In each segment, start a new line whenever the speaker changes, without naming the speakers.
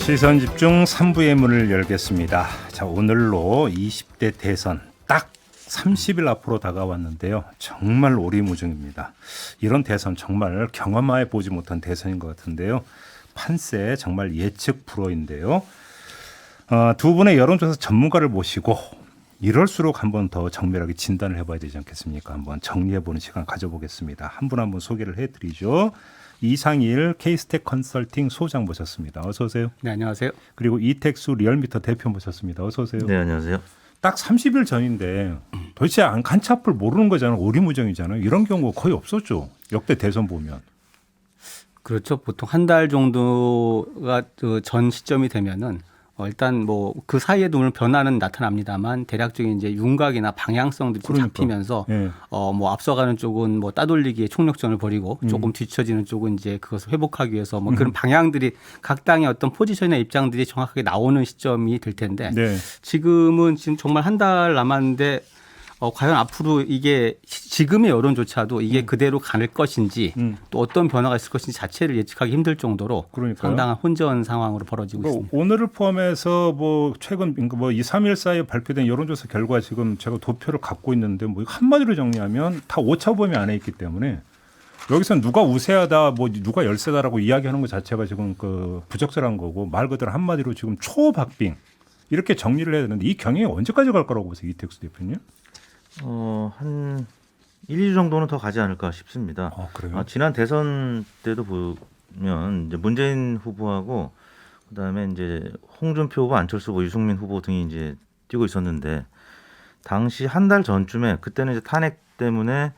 시선집중 3부의 문을 열겠습니다. 자, 오늘로 20대 대선 딱 30일 앞으로 다가왔는데요. 정말 오리무중입니다. 이런 대선 정말 경험해 보지 못한 대선인 것 같은데요. 판세 정말 예측 불허인데요. 두 분의 여론조사 전문가를 모시고 이럴수록 한번 더 정밀하게 진단을 해봐야 되지 않겠습니까? 한번 정리해보는 시간 가져보겠습니다. 한 분 한 분 소개를 해드리죠. 이상일 케이스텍 컨설팅 소장 모셨습니다. 어서 오세요.
네, 안녕하세요.
그리고 이택수 리얼미터 대표 모셨습니다. 어서 오세요.
네, 안녕하세요.
딱 30일 전인데 도대체 간치 앞을 모르는 거잖아요. 오리무정이잖아요. 이런 경우 거의 없었죠. 역대 대선 보면.
그렇죠. 보통 한 달 정도가 전 시점이 되면은 일단 뭐 그 사이에도 물론 변화는 나타납니다만 대략적인 이제 윤곽이나 방향성들이 좀 잡히면서
네.
뭐 앞서가는 쪽은 뭐 따돌리기에 총력전을 벌이고 조금 뒤처지는 쪽은 이제 그것을 회복하기 위해서 뭐 그런 방향들이 각 당의 어떤 포지션이나 입장들이 정확하게 나오는 시점이 될 텐데
네.
지금은 지금 정말 한 달 남았는데 과연 앞으로 이게 지금의 여론조차도 이게 그대로 갈 것인지 또 어떤 변화가 있을 것인지 자체를 예측하기 힘들 정도로
그러니까요.
상당한 혼전 상황으로 벌어지고 있습니다.
오늘을 포함해서 뭐 최근 뭐 2, 3일 사이에 발표된 여론조사 결과 지금 제가 도표를 갖고 있는데 뭐 한마디로 정리하면 다 오차 범위 안에 있기 때문에 여기서 누가 우세하다 뭐 누가 열세다라고 이야기하는 것 자체가 지금 그 부적절한 거고 말 그대로 한마디로 지금 초박빙 이렇게 정리를 해야 되는데 이 경향이 언제까지 갈 거라고 보세요, 이택수 대표님?
한 1, 2주 정도는 더 가지 않을까 싶습니다.
그래요?
지난 대선 때도 보면 이제 문재인 후보하고 그다음에 이제 홍준표 후보, 안철수 후보, 유승민 후보 등이 이제 뛰고 있었는데 당시 한 달 전쯤에 그때는 이제 탄핵 때문에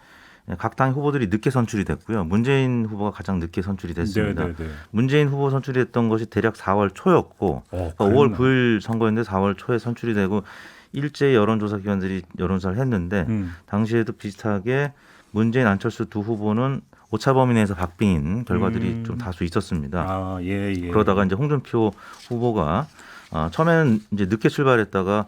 각 당의 후보들이 늦게 선출이 됐고요. 문재인 후보가 가장 늦게 선출이 됐습니다.
네네네.
문재인 후보 선출이 됐던 것이 대략 4월 초였고 그러니까 5월 9일 선거였는데 4월 초에 선출이 되고 일제히 여론조사 기관들이 여론조사를 했는데 당시에도 비슷하게 문재인, 안철수 두 후보는 오차 범위 내에서 박빙인 결과들이 좀 다수 있었습니다.
예.
그러다가 이제 홍준표 후보가 처음에는 이제 늦게 출발했다가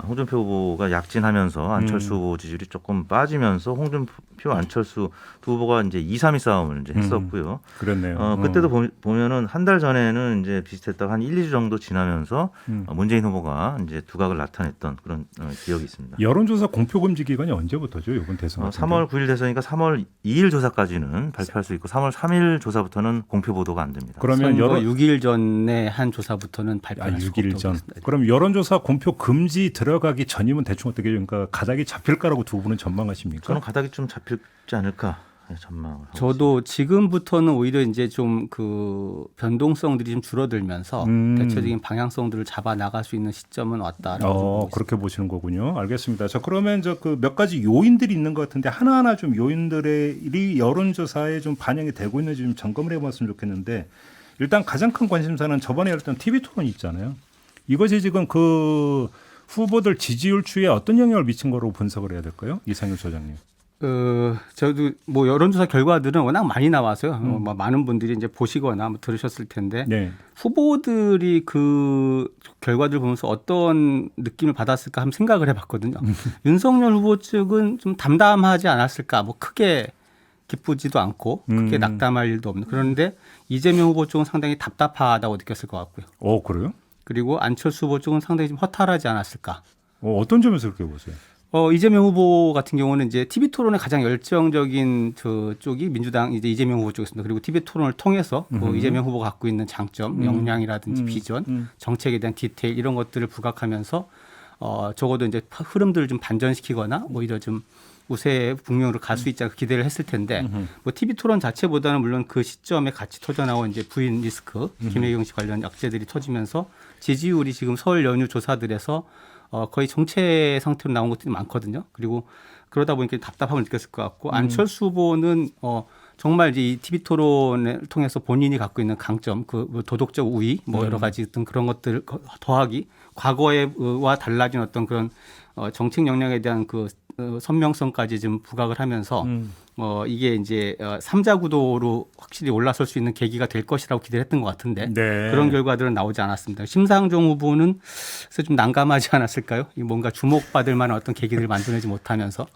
홍준표 후보가 약진하면서 안철수 후보 지지율이 조금 빠지면서 홍준표, 안철수 두 후보가 이제 2, 3위 싸움을 이제 했었고요.
그렇네요.
그때도 보면은 한 달 전에는 이제 비슷했다가 한 1, 2주 정도 지나면서 문재인 후보가 이제 두각을 나타냈던 그런 기억이 있습니다.
여론조사 공표 금지 기간이 언제부터죠? 이번 대선?
3월 9일 대선이니까 3월 2일 조사까지는 발표할 수 있고 3월 3일 조사부터는 공표 보도가 안 됩니다.
그러면
선거 6일 전에 한 조사부터는 발표할 수
6일 전.
있습니다.
그럼 여론조사 공표 금지 들어가기 전이면 대충 어떻게 그러니까 가닥이 잡힐까라고 두 분은 전망하십니까?
저는 가닥이 좀 잡힐지 않을까 전망을 하고
저도 지금부터는 오히려 이제 좀 그 변동성들이 좀 줄어들면서 대체적인 방향성들을 잡아 나갈 수 있는 시점은 왔다라고 보고 있습니다.
그렇게 보시는 거군요. 알겠습니다. 자, 그러면 저 그 몇 가지 요인들이 있는 것 같은데 하나하나 좀 요인들이 여론조사에 좀 반영이 되고 있는지 좀 점검을 해봤으면 좋겠는데 일단 가장 큰 관심사는 저번에 했던 TV 토론 있잖아요. 이것이 지금 그 후보들 지지율 추이에 어떤 영향을 미친 거로 분석을 해야 될까요? 이상일 소장님.
저도 뭐 여론조사 결과들은 워낙 많이 나와서요. 많은 분들이 이제 보시거나 뭐 들으셨을 텐데
네.
후보들이 그 결과들 보면서 어떤 느낌을 받았을까 한번 생각을 해봤거든요. 윤석열 후보 측은 좀 담담하지 않았을까. 뭐 크게 기쁘지도 않고 크게 낙담할 일도 없는. 그런데 이재명 후보 쪽은 상당히 답답하다고 느꼈을 것 같고요.
그래요?
그리고 안철수 후보 쪽은 상당히 좀 허탈하지 않았을까.
어떤 점에서 그렇게 보세요?
이재명 후보 같은 경우는 이제 TV 토론의 가장 열정적인 쪽이 민주당 이제 이재명 후보 쪽이었습니다. 그리고 TV 토론을 통해서 그 이재명 후보가 갖고 있는 장점, 역량이라든지 비전, 정책에 대한 디테일 이런 것들을 부각하면서 적어도 이제 흐름들을 좀 반전시키거나 오히려 좀 우세 북명으로 갈 수 있지 않을까 기대를 했을 텐데 뭐 TV 토론 자체보다는 물론 그 시점에 같이 터져나온 이제 부인 리스크, 김혜경 씨 관련 악재들이 터지면서 지지율이 지금 설 연휴 조사들에서 거의 정체 상태로 나온 것들이 많거든요. 그리고 그러다 보니까 답답함을 느꼈을 것 같고 안철수 후보는 정말 이제 이 TV 토론을 통해서 본인이 갖고 있는 강점, 그 도덕적 우위, 뭐 여러 가지 어떤 그런 것들 더하기 과거와 달라진 어떤 그런 정책 역량에 대한 그 선명성까지 좀 부각을 하면서 이게 이제 3자 구도로 확실히 올라설 수 있는 계기가 될 것이라고 기대를 했던 것 같은데
네.
그런 결과들은 나오지 않았습니다. 심상정 후보는 그래서 좀 난감하지 않았을까요? 뭔가 주목받을 만한 어떤 계기를 만들어내지 못하면서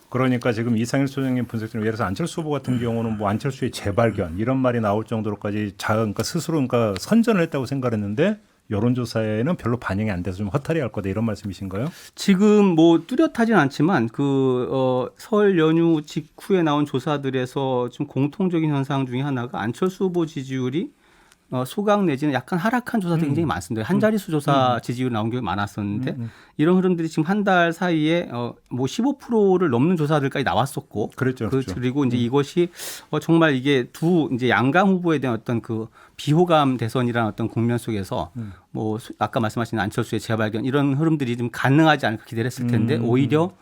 그러니까 지금 이상일 소장님 분석처럼 예를 들어서 안철수 후보 같은 경우는 뭐 안철수의 재발견 이런 말이 나올 정도로까지 그러니까 스스로 그러니까 선전을 했다고 생각했는데 여론조사에는 별로 반영이 안 돼서 좀 허탈해 할 거다 이런 말씀이신가요?
지금 뭐 뚜렷하진 않지만 설 연휴 직후에 나온 조사들에서 좀 공통적인 현상 중에 하나가 안철수 후보 지지율이 소강 내지는 약간 하락한 조사들이 굉장히 많습니다. 한 자릿수 조사 지지율 나온 게 많았었는데 이런 흐름들이 지금 한 달 사이에 뭐 15%를 넘는 조사들까지 나왔었고,
그랬죠.
그리고 이제 이것이 정말 이게 이제 양강 후보에 대한 어떤 그 비호감 대선이라는 어떤 국면 속에서 뭐 아까 말씀하신 안철수의 재발견 이런 흐름들이 좀 가능하지 않을까 기대를 했을 텐데 오히려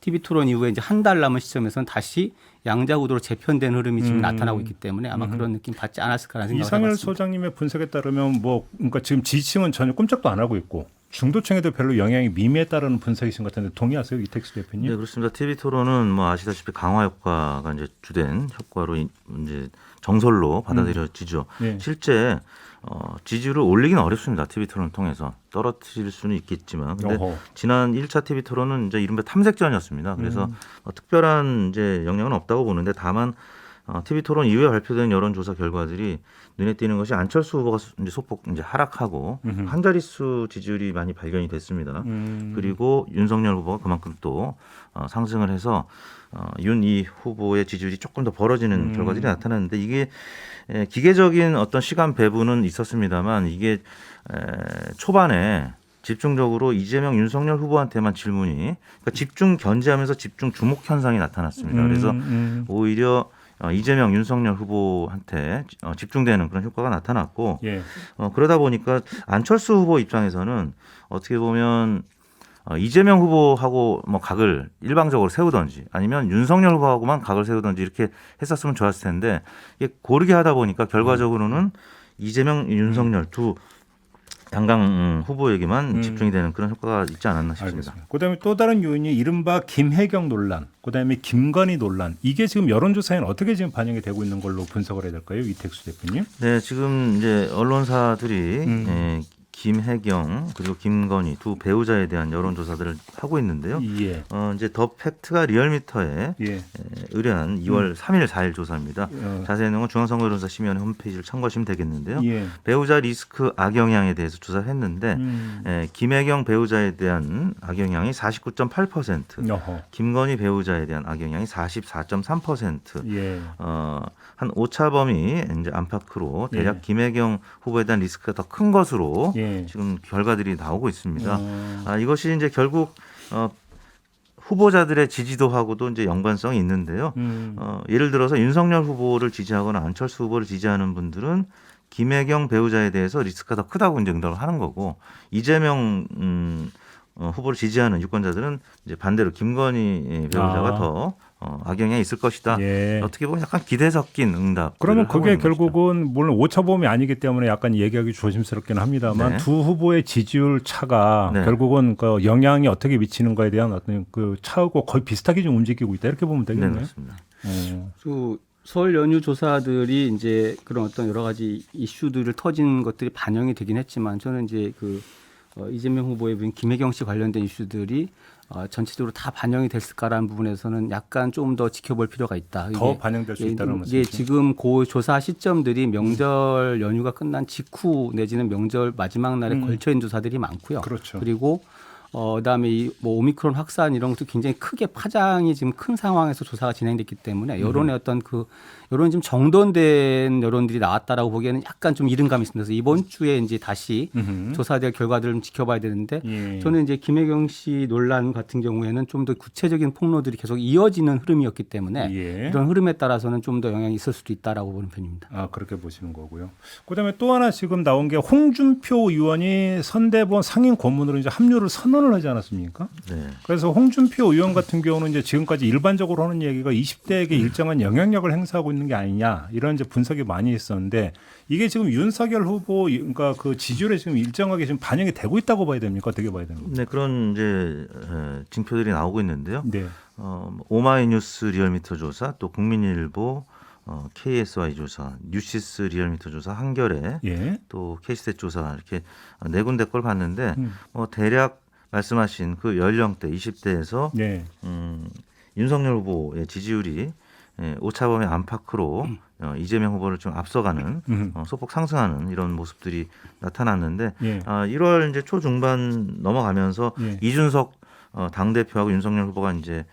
TV 토론 이후에 이제 한 달 남은 시점에서는 다시 양자 구도로 재편된 흐름이 지금 나타나고 있기 때문에 아마 그런 느낌 받지 않았을까라는 생각을
이상일
해봤습니다.
소장님의 분석에 따르면 뭐 그러니까 지금 지지층은 전혀 꼼짝도 안 하고 있고 중도층에도 별로 영향이 미미했다라는 분석이신 것 같은데 동의하세요, 이택수 대표님?
네, 그렇습니다. TV 토론은 뭐 아시다시피 강화 효과가 이제 주된 효과로 이제 정설로 받아들여지죠.
네.
실제 지지율을 올리기는 어렵습니다. TV 토론을 통해서 떨어뜨릴 수는 있겠지만, 근데
어허.
지난 1차 TV 토론은 이제 이른바 탐색전이었습니다. 그래서 특별한 이제 영향은 없다고 보는데 다만 TV 토론 이후에 발표된 여론조사 결과들이 눈에 띄는 것이 안철수 후보가 이제 소폭 이제 하락하고 한 자릿수 지지율이 많이 발견이 됐습니다. 그리고 윤석열 후보가 그만큼 또 상승을 해서 윤이 후보의 지지율이 조금 더 벌어지는 결과들이 나타났는데 이게 기계적인 어떤 시간 배분은 있었습니다만 이게 초반에 집중적으로 이재명, 윤석열 후보한테만 질문이 그러니까 집중 견제하면서 집중 주목 현상이 나타났습니다. 그래서 오히려 이재명, 윤석열 후보한테 집중되는 그런 효과가 나타났고
예.
그러다 보니까 안철수 후보 입장에서는 어떻게 보면 이재명 후보하고 뭐 각을 일방적으로 세우든지 아니면 윤석열 후보하고만 각을 세우든지 이렇게 했었으면 좋았을 텐데 이게 고르게 하다 보니까 결과적으로는 이재명, 윤석열 두 양강 후보에게만 집중이 되는 그런 효과가 있지 않았나 싶습니다.
알겠습니다. 그다음에 또 다른 요인이 이른바 김혜경 논란, 그다음에 김건희 논란. 이게 지금 여론조사에는 어떻게 지금 반영이 되고 있는 걸로 분석을 해야 될까요, 이택수 대표님?
네, 지금 이제 언론사들이 김혜경 그리고 김건희 두 배우자에 대한 여론조사들을 하고 있는데요.
예.
이제 더 팩트가 리얼미터에
예.
의뢰한 2월 3일 4일 조사입니다. 자세한 내용은 중앙선거여론조사 심의원회 홈페이지를 참고하시면 되겠는데요.
예.
배우자 리스크 악영향에 대해서 조사를 했는데 김혜경 배우자에 대한 악영향이 49.8%,
어허.
김건희 배우자에 대한 악영향이 44.3%.
예.
한 오차 범위 이제 안팎으로 대략
예.
김혜경 후보에 대한 리스크가 더 큰 것으로
예.
지금 결과들이 나오고 있습니다. 이것이 이제 결국 후보자들의 지지도하고도 이제 연관성이 있는데요. 예를 들어서 윤석열 후보를 지지하거나 안철수 후보를 지지하는 분들은 김혜경 배우자에 대해서 리스크가 더 크다고 이제 응답을 하는 거고 이재명 후보를 지지하는 유권자들은 이제 반대로 김건희 배우자가 더 악영향이 있을 것이다.
예.
어떻게 보면 약간 기대 섞인 응답.
그러면 그게 결국은 물론 오차범위 아니기 때문에 약간 얘기하기 조심스럽긴 합니다만
네.
두 후보의 지지율 차가
네.
결국은 그 영향이 어떻게 미치는 거에 대한 어떤 그 차하고 거의 비슷하게 좀 움직이고 있다 이렇게 보면
네,
되겠네요.
그렇습니다.
설 연휴 조사들이 이제 그런 어떤 여러 가지 이슈들을 터진 것들이 반영이 되긴 했지만 저는 이제 이재명 후보의 김혜경 씨 관련된 이슈들이 전체적으로 다 반영이 됐을까라는 부분에서는 약간 좀 더 지켜볼 필요가 있다.
더 반영될 수 있다는
이게
말씀이죠.
지금 그 조사 시점들이 명절 연휴가 끝난 직후 내지는 명절 마지막 날에 걸쳐 있는 조사들이 많고요.
그렇죠.
그리고 그다음에 뭐 오미크론 확산 이런 것도 굉장히 크게 파장이 지금 큰 상황에서 조사가 진행됐기 때문에 여론의 어떤 여론이 좀 정돈된 여론들이 나왔다라고 보기에는 약간 좀 이른감이 있습니다. 그래서 이번 주에 이제 다시 조사될 결과들을 좀 지켜봐야 되는데
예.
저는 이제 김혜경 씨 논란 같은 경우에는 좀 더 구체적인 폭로들이 계속 이어지는 흐름이었기 때문에
예.
이런 흐름에 따라서는 좀 더 영향이 있을 수도 있다라고 보는 편입니다.
아, 그렇게 보시는 거고요. 그다음에 또 하나 지금 나온 게 홍준표 의원이 선대본 상임 고문으로 이제 합류를 선언을 하지 않았습니까?
네.
그래서 홍준표 의원 같은 경우는 이제 지금까지 일반적으로 하는 얘기가 20대에게 일정한 영향력을 행사하고 있는 게 아니냐 이런 이제 분석이 많이 있었는데 이게 지금 윤석열 후보 그러니까 그 지지율에 지금 일정하게 지금 반영이 되고 있다고 봐야 됩니까? 어떻게 봐야 됩니까?
네, 그런 이제 징표들이 나오고 있는데요.
네.
오마이뉴스 리얼미터 조사, 또 국민일보, KSY 조사, 뉴시스 리얼미터 조사, 한겨레,
예.
또 K스탯 조사 이렇게 네 군데 걸 봤는데 대략 말씀하신 그 연령대 20대에서
네.
윤석열 후보의 지지율이 오차범위 안팎으로 이재명 후보를 좀 앞서가는 소폭 상승하는 이런 모습들이 나타났는데
예.
1월 이제 초중반 넘어가면서
예.
이준석 당 대표하고 윤석열 후보가 이제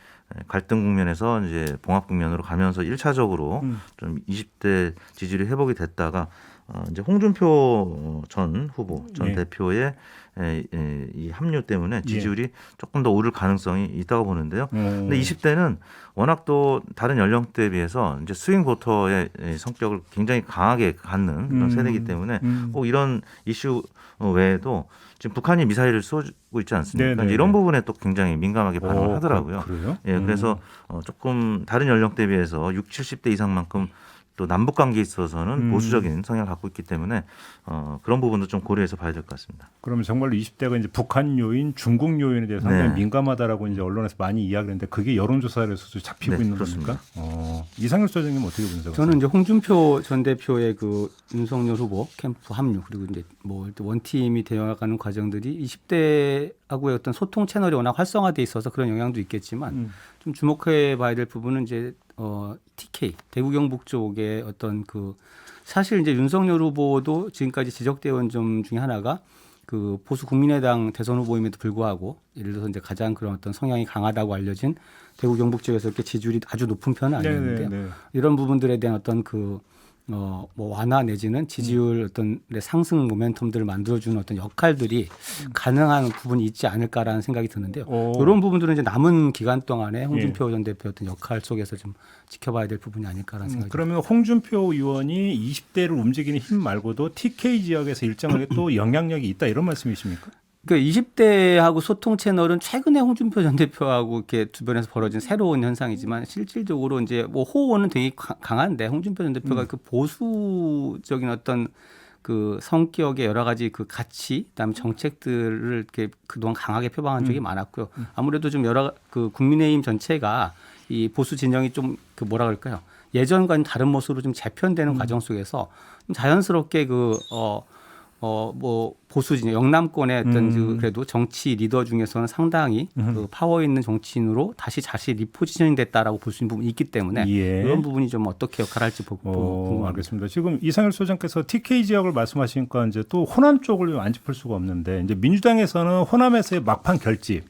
갈등 국면에서 이제 봉합 국면으로 가면서 1차적으로 좀 20대 지지율이 회복이 됐다가 이제 홍준표 전 후보 전
예.
대표의 이 합류 때문에 지지율이 조금 더 오를 가능성이 있다고 보는데요. 근데 20대는 워낙 또 다른 연령대에 비해서 이제 스윙 보터의 성격을 굉장히 강하게 갖는 그런 세대이기 때문에 꼭 이런 이슈 외에도 지금 북한이 미사일을 쏘고 있지 않습니까?
네네.
이런 부분에 또 굉장히 민감하게 반응을 하더라고요.
그래요?
예, 그래서 조금 다른 연령대에 비해서 60, 70대 이상만큼 또 남북 관계에 있어서는 보수적인 성향을 갖고 있기 때문에 그런 부분도 좀 고려해서 봐야 될 것 같습니다.
그러면 정말로 20대가 이제 북한 요인, 중국 요인에 대해서 상당히
네.
민감하다라고 이제 언론에서 많이 이야기를 했는데 그게 여론조사에서도 잡히고
네,
있는
그렇습니다.
겁니까? 이상열 소장님 어떻게 분석하세요?
저는 이제 홍준표 전 대표의 그 윤석열 후보 캠프 합류 그리고 이제 뭐 원팀이 되어가는 과정들이 20대하고의 어떤 소통 채널이 워낙 활성화돼 있어서 그런 영향도 있겠지만 좀 주목해 봐야 될 부분은 이제 TK 대구 경북 쪽의 어떤 그 사실 이제 윤석열 후보도 지금까지 지적되어 온 점 중에 하나가 그 보수 국민의당 대선 후보임에도 불구하고 예를 들어서 이제 가장 그런 어떤 성향이 강하다고 알려진 대구 경북 지역에서 이렇게 지지율이 아주 높은 편은 아니었는데요.
네.
이런 부분들에 대한 어떤 그 뭐 완화 내지는 지지율 어떤 상승 모멘텀들을 만들어주는 어떤 역할들이 가능한 부분이 있지 않을까라는 생각이 드는데요. 이런 부분들은 이제 남은 기간 동안에 홍준표 전 대표 어떤 역할 속에서 좀 지켜봐야 될 부분이 아닐까라는 생각이 듭니다.
그러면 홍준표 의원이 20대를 움직이는 힘 말고도 TK 지역에서 일정하게 또 영향력이 있다 이런 말씀이십니까?
그러니까 20대하고 소통 채널은 최근에 홍준표 전 대표하고 이렇게 주변에서 벌어진 새로운 현상이지만 실질적으로 이제 뭐 호호는 되게 강한데 홍준표 전 대표가 그 보수적인 어떤 그 성격의 여러 가지 그 가치, 그다음에 정책들을 이렇게 그동안 강하게 표방한 적이 많았고요. 아무래도 좀 여러 그 국민의힘 전체가 이 보수 진영이 좀 그 뭐라 그럴까요? 예전과는 다른 모습으로 좀 재편되는 과정 속에서 좀 자연스럽게 뭐 보수 진영 영남권의 어떤 그 그래도 정치 리더 중에서는 상당히 그 파워 있는 정치인으로 다시 리포지셔닝 됐다라고 볼 수 있는 부분이 있기 때문에
예.
이런 부분이 좀 어떻게 역할을 할지 궁금합니다.
알겠습니다. 지금 이상열 소장께서 TK 지역을 말씀하시니까 이제 또 호남 쪽을 안 짚을 수가 없는데 이제 민주당에서는 호남에서의 막판 결집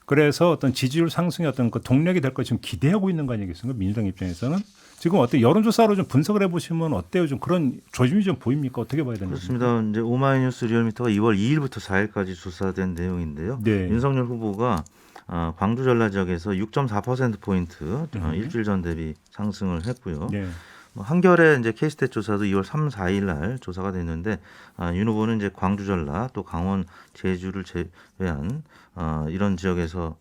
그래서 어떤 지지율 상승의 어떤 그 동력이 될 것 지금 기대하고 있는 거 아니겠습니까? 민주당 입장에서는 지금 어때 여론조사로 좀 분석을 해보시면 어때요? 좀 그런 조짐이 좀 보입니까? 어떻게 봐야 되는지.
그렇습니다. 이제 오마이뉴스 리얼미터가 2월 2일부터 4일까지 조사된 내용인데요.
네.
윤석열 후보가 광주 전라 지역에서 6.4% 포인트 일주일 전 대비 상승을 했고요.
네.
한겨레 이제 K스탯 조사도 2월 3, 4일 날 조사가 됐는데 윤 후보는 이제 광주 전라 또 강원 제주를 제외한 이런 지역에서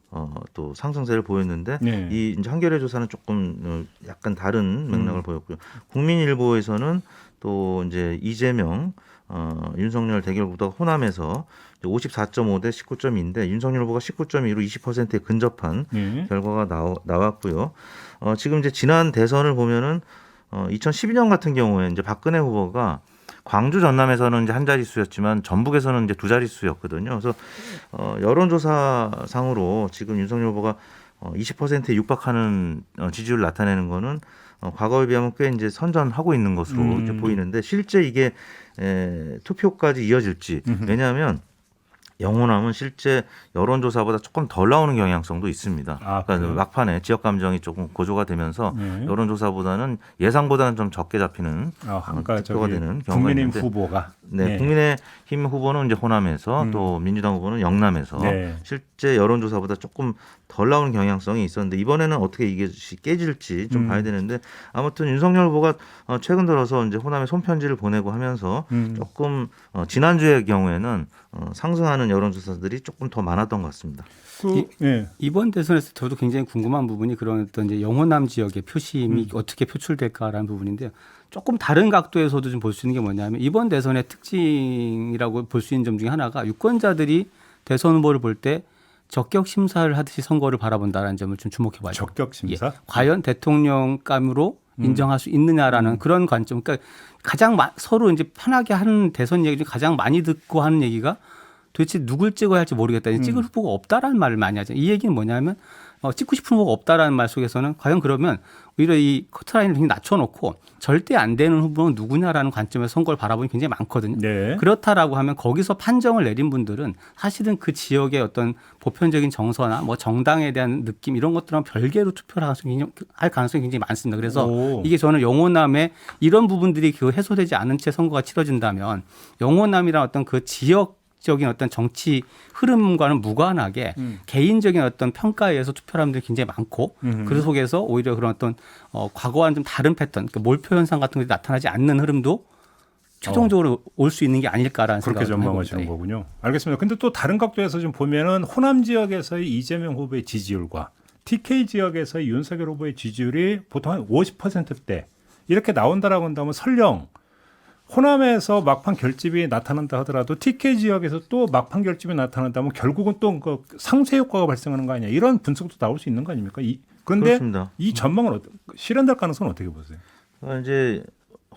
또 상승세를 보였는데
네.
이 이제 한겨레 조사는 조금 약간 다른 맥락을 보였고요. 국민일보에서는 또 이제 이재명 윤석열 대결 구도가 호남에서 54.5 대 19.2인데 윤석열 후보가 19.2로 20%에 근접한 결과가 나왔고요. 지금 이제 지난 대선을 보면은 2012년 같은 경우에 이제 박근혜 후보가 광주 전남에서는 이제 한 자릿수였지만 전북에서는 이제 두 자릿수였거든요. 그래서 여론조사상으로 지금 윤석열 후보가 20%에 육박하는 지지율을 나타내는 거는 과거에 비하면 꽤 이제 선전하고 있는 것으로 이제 보이는데 실제 이게 투표까지 이어질지 왜냐하면 영호남은 실제 여론조사보다 조금 덜 나오는 경향성도 있습니다. 그러니까
그래요?
막판에 지역 감정이 조금 고조가 되면서 여론조사보다는 예상보다는 좀 적게 잡히는
그러니까
투표가 되는 경우가
국민의힘
있는데
후보가
네, 국민의힘 후보는 이제 호남에서 또 민주당 후보는 영남에서
네.
실제 여론조사보다 조금 덜 나오는 경향성이 있었는데 이번에는 어떻게 이게 깨질지 좀 봐야 되는데 아무튼 윤석열 후보가 최근 들어서 이제 호남에 손편지를 보내고 하면서 조금 지난주의 경우에는 상승하는 여론조사들이 조금 더 많았던 것 같습니다.
이번 대선에서 저도 굉장히 궁금한 부분이 그런 어떤 이제 영호남 지역의 표심이 어떻게 표출될까라는 부분인데요. 조금 다른 각도에서도 좀 볼 수 있는 게 뭐냐면 이번 대선의 특징이라고 볼 수 있는 점 중에 하나가 유권자들이 대선 후보를 볼 때 적격 심사를 하듯이 선거를 바라본다라는 점을 좀 주목해 봐야 돼요.
적격 심사?
과연 대통령감으로 인정할 수 있느냐라는 그런 관점. 그러니까 가장 서로 이제 편하게 하는 대선 얘기 중에 가장 많이 듣고 하는 얘기가 도대체 누굴 찍어야 할지 모르겠다. 찍을 후보가 없다라는 말을 많이 하죠. 이 얘기는 뭐냐면 찍고 싶은 후보가 없다라는 말 속에서는 과연 그러면 오히려 이 커트라인을 굉장히 낮춰놓고 절대 안 되는 후보는 누구냐라는 관점에서 선거를 바라보는 굉장히 많거든요.
네.
그렇다라고 하면 거기서 판정을 내린 분들은 사실은 그 지역의 어떤 보편적인 정서나 뭐 정당에 대한 느낌 이런 것들랑 별개로 투표를 할 가능성이 굉장히 많습니다. 그래서
오.
이게 저는 영호남의 이런 부분들이 그 해소되지 않은 채 선거가 치러진다면 영호남이란 어떤 그 지역적인 어떤 정치 흐름과는 무관하게 개인적인 어떤 평가에 의해서 투표를 하는 분들이 굉장히 많고 그 속에서 오히려 그런 어떤 과거와는 좀 다른 패턴, 그러니까 몰표 현상 같은 것이 나타나지 않는 흐름도 최종적으로 올 수 있는 게 아닐까라는
그렇게
생각을
전망하시는
해봅니다.
거군요. 알겠습니다. 근데 또 다른 각도에서 좀 보면은 호남 지역에서의 이재명 후보의 지지율과 TK 지역에서의 윤석열 후보의 지지율이 보통 한 50%대 이렇게 나온다라고 한다면 설령 호남에서 막판 결집이 나타난다 하더라도 TK 지역에서 또 막판 결집이 나타난다면 결국은 또 그 상쇄 효과가 발생하는 거 아니냐 이런 분석도 나올 수 있는 거 아닙니까? 그런데
그렇습니다.
이 전망은 실현될 가능성은 어떻게 보세요?
이제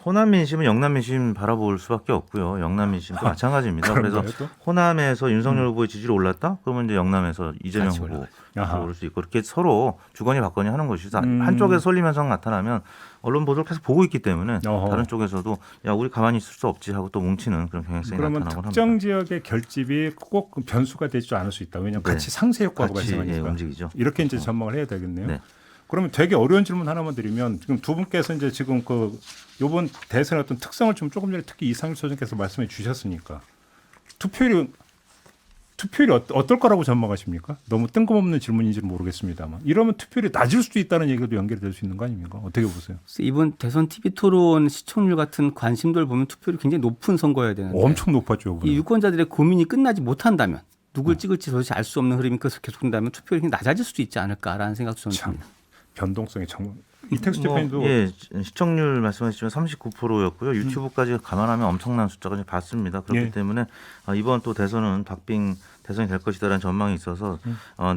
호남 민심은 영남 민심 바라볼 수밖에 없고요. 영남 민심도 마찬가지입니다. 그래서
그런가요, 또?
호남에서 윤석열 후보의 지지율이 올랐다? 그러면 이제 영남에서 이재명
같이
후보
아하.
오를 수 있고 그렇게 서로 주거니 받거니 하는 것이죠. 한쪽에 쏠림 현상 나타나면 언론 보도를 계속 보고 있기 때문에
어허.
다른 쪽에서도 야 우리 가만히 있을 수 없지 하고 또 뭉치는 그런 경향성이
그러면
나타나곤
특정
합니다.
지역의 결집이 꼭 변수가 되지 않을 수 있다. 왜냐하면
네.
같이 상쇄 효과가
같이
발생하니까.
움직이죠.
이렇게 이제 전망을 해야 되겠네요.
네.
그러면 되게 어려운 질문 하나만 드리면 지금 두 분께서 이제 지금 그 이번 대선의 어떤 특성을 좀 조금 전에 특히 이상일 소장께서 말씀해 주셨으니까 투표율이 어떨 거라고 전망하십니까? 너무 뜬금없는 질문인지는 모르겠습니다만 이러면 투표율이 낮을 수도 있다는 얘기도 연결될 수 있는 거 아닙니까? 어떻게 보세요?
그래서 이번 대선 TV 토론 시청률 같은 관심도를 보면 투표율이 굉장히 높은 선거여야 되는데
엄청 높았죠.
이 유권자들의 고민이 끝나지 못한다면 누굴 찍을지 도대체 알 수 없는 흐름이 계속된다면 투표율이 낮아질 수도 있지 않을까라는 생각도 저는
참
듭니다.
변동성이 정말 이택수
뭐,
대표님도
예, 시청률 말씀하셨지만 39%였고요. 유튜브까지 감안하면 엄청난 숫자가 이제 봤습니다. 그렇기
예.
때문에 이번 또 대선은 박빙 대선이 될 것이다라는 전망이 있어서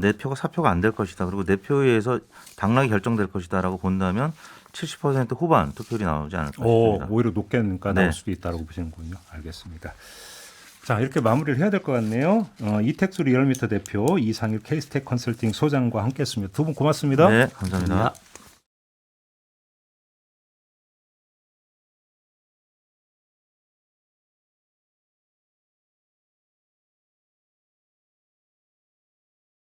내 표가 사표가 안 될 것이다. 그리고 내 표에 의해서 당락이 결정될 것이다라고 본다면 70% 후반 투표율이 나오지 않을까 싶습니다.
오히려 높게 나올
네.
수도 있다고 보시는군요. 알겠습니다. 자, 이렇게 마무리를 해야 될 것 같네요. 이택수 리얼미터 대표, 이상일 케이스텍 컨설팅 소장과 함께했습니다. 두 분 고맙습니다.
네, 감사합니다.
감사합니다.